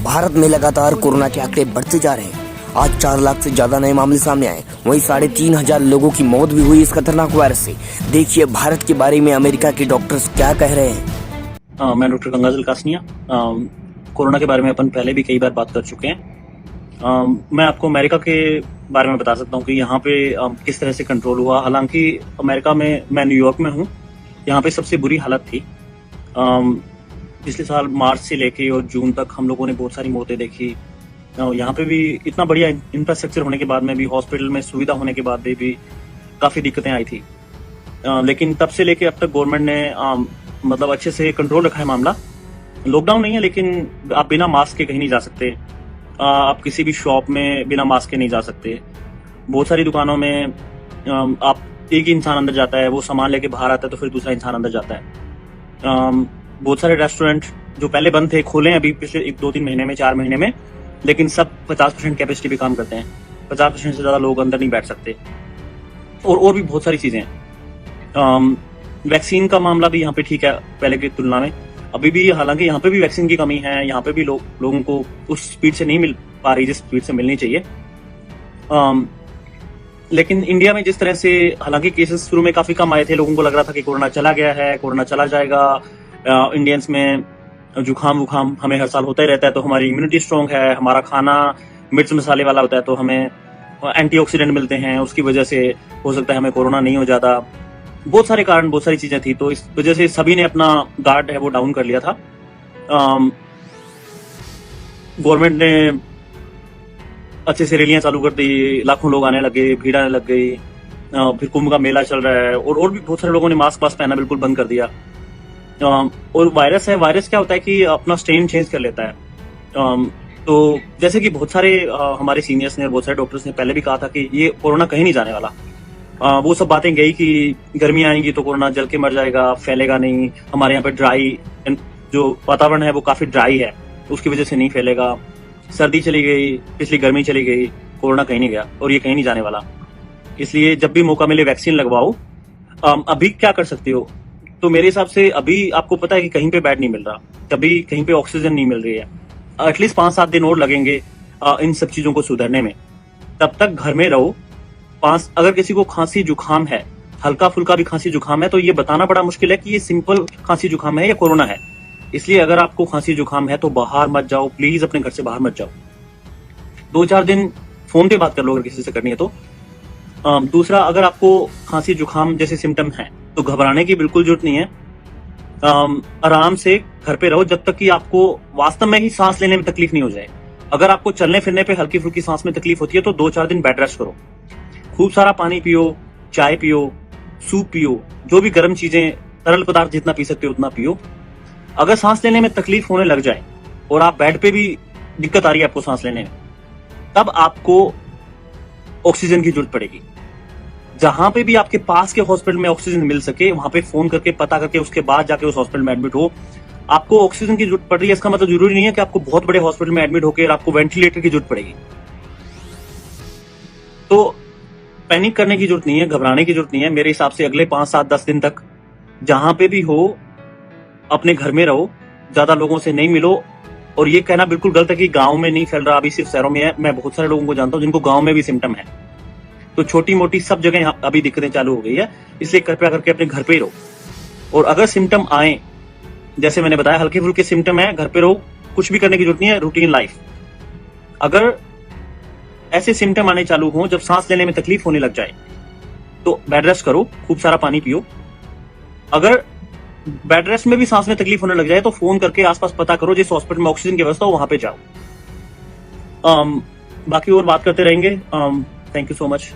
भारत में लगातार कोरोना के आंकड़े बढ़ते जा रहे हैं। आज 4 लाख से ज्यादा नए मामले सामने आए। वहीं 3,500 लोगों की मौत भी हुई इस खतरनाक वायरस से। देखिए भारत के बारे में अमेरिका के डॉक्टर्स क्या कह रहे हैं। मैं डॉक्टर गंगाजल कासनिया। कोरोना के बारे में अपन पहले भी कई बार बात कर चुके हैं। मैं आपको अमेरिका के बारे में बता सकता हूँ कि यहाँ पे किस तरह से कंट्रोल हुआ। हालांकि अमेरिका में, मैं न्यूयॉर्क में हूँ, यहाँ पे सबसे बुरी हालत थी। पिछले साल मार्च से लेके और जून तक हम लोगों ने बहुत सारी मौतें देखी। यहाँ पे भी इतना बढ़िया इंफ्रास्ट्रक्चर होने के बाद में भी, हॉस्पिटल में सुविधा होने के बाद में भी काफी दिक्कतें आई थी। लेकिन तब से लेके अब तक गवर्नमेंट ने मतलब अच्छे से कंट्रोल रखा है मामला। लॉकडाउन नहीं है, लेकिन आप बिना मास्क के कहीं नहीं जा सकते। आप किसी भी शॉप में बिना मास्क के नहीं जा सकते। बहुत सारी दुकानों में आप एक ही इंसान अंदर जाता है, वो सामान लेके बाहर आता है तो फिर दूसरा इंसान अंदर जाता है। बहुत सारे रेस्टोरेंट जो पहले बंद थे खोले अभी पिछले 1-2-3 महीने में, 4 महीने में, लेकिन सब 50% कैपेसिटी पे काम करते हैं। 50% से ज्यादा लोग अंदर नहीं बैठ सकते। और भी बहुत सारी चीजें हैं। वैक्सीन का मामला भी यहाँ पे ठीक है पहले की तुलना में। अभी भी हालांकि यहाँ पे भी वैक्सीन की कमी है। यहाँ पे भी लोगों को उस स्पीड से नहीं मिल पा रही जिस स्पीड से मिलनी चाहिए। लेकिन इंडिया में जिस तरह से, हालांकि केसेस शुरू में काफी कम आए थे, लोगों को लग रहा था कि कोरोना चला गया है, कोरोना चला जाएगा। इंडियंस में जुकाम वुखाम हमें हर साल होता ही रहता है, तो हमारी इम्यूनिटी स्ट्रांग है, हमारा खाना मिर्च मसाले वाला होता है, तो हमें एंटीऑक्सीडेंट मिलते हैं, उसकी वजह से हो सकता है हमें कोरोना नहीं हो जाता। बहुत सारे कारण, बहुत सारी चीजें थी, तो इस वजह से सभी ने अपना गार्ड है वो डाउन कर लिया था। गवर्नमेंट ने अच्छे से रैलियां चालू कर दी, लाखों लोग आने लगे, भीड़ आने लग गई। फिर कुंभ का मेला चल रहा है और भी बहुत सारे लोगों ने मास्क पहनना बिल्कुल बंद कर दिया। और वायरस है, वायरस क्या होता है कि अपना स्ट्रेन चेंज कर लेता है। तो जैसे कि बहुत सारे हमारे सीनियर्स ने, बहुत सारे डॉक्टर्स ने पहले भी कहा था कि ये कोरोना कहीं नहीं जाने वाला। वो सब बातें गई कि गर्मी आएगी तो कोरोना जल के मर जाएगा, फैलेगा नहीं। हमारे यहाँ पे ड्राई जो वातावरण है वो काफी ड्राई है, उसकी वजह से नहीं फैलेगा। सर्दी चली गई, पिछली गर्मी चली गई, कोरोना कहीं नहीं गया और ये कहीं नहीं जाने वाला। इसलिए जब भी मौका मिले वैक्सीन लगवाओ। अभी क्या कर सकते हो, तो मेरे हिसाब से अभी आपको पता है कि कहीं पे बेड नहीं मिल रहा, कभी कहीं पे ऑक्सीजन नहीं मिल रही है। एटलीस्ट 5-7 दिन और लगेंगे इन सब चीजों को सुधरने में। तब तक घर में रहो। अगर किसी को खांसी जुकाम है, हल्का फुल्का भी खांसी जुकाम है, तो ये बताना बड़ा मुश्किल है कि ये सिंपल खांसी जुकाम है या कोरोना है। इसलिए अगर आपको खांसी जुकाम है तो बाहर मत जाओ, प्लीज अपने घर से बाहर मत जाओ। 2-4 दिन फोन पे बात कर लो अगर किसी से करनी है तो। दूसरा, अगर आपको खांसी जुकाम जैसे सिम्टम है तो घबराने की बिल्कुल जरूरत नहीं है। आराम से घर पे रहो जब तक कि आपको वास्तव में ही सांस लेने में तकलीफ नहीं हो जाए। अगर आपको चलने फिरने पे हल्की फुल्की सांस में तकलीफ होती है तो 2-4 दिन बेड रेस्ट करो। खूब सारा पानी पियो, चाय पियो, सूप पियो, जो भी गर्म चीजें, तरल पदार्थ जितना पी सकते हो उतना पियो। अगर सांस लेने में तकलीफ होने लग जाए और आप बेड पे भी दिक्कत आ रही है आपको सांस लेने में, तब आपको ऑक्सीजन की जरूरत पड़ेगी। जहां पे भी आपके पास के हॉस्पिटल में ऑक्सीजन मिल सके वहां पे फोन करके पता करके उसके बाद जाके उस हॉस्पिटल में एडमिट हो। आपको ऑक्सीजन की जरूरत पड़ रही है, इसका मतलब जरूरी नहीं है कि आपको बहुत बड़े हॉस्पिटल में एडमिट होकर आपको वेंटिलेटर की जरूरत पड़ेगी। तो पैनिक करने की जरूरत नहीं है, घबराने की जरूरत नहीं है। मेरे हिसाब से अगले 5-7-10 दिन तक जहां पे भी हो अपने घर में रहो, ज्यादा लोगों से नहीं मिलो। और ये कहना बिल्कुल गलत है कि गांव में नहीं फैल रहा, अभी सिर्फ शहरों में है। मैं बहुत सारे लोगों को जानता हूं जिनको गांव में भी सिम्टम है। तो छोटी मोटी सब जगह अभी दिक्कतें चालू हो गई है, इसलिए कृपया करके अपने घर पे ही रहो। और अगर सिम्टम आए, जैसे मैंने बताया, हल्के फुल्के सिम्टम है, घर पे रहो, कुछ भी करने की जरूरत नहीं है, रूटीन लाइफ। अगर ऐसे सिम्टम आने चालू हो जब सांस लेने में तकलीफ होने लग जाए तो बेड रेस्ट करो, खूब सारा पानी पियो। अगर बेड रेस्ट में भी सांस में तकलीफ होने लग जाए तो फोन करके आसपास पता करो, जिस हॉस्पिटल में ऑक्सीजन की व्यवस्था हो वहां पे जाओ। बाकी और बात करते रहेंगे। Thank you so much.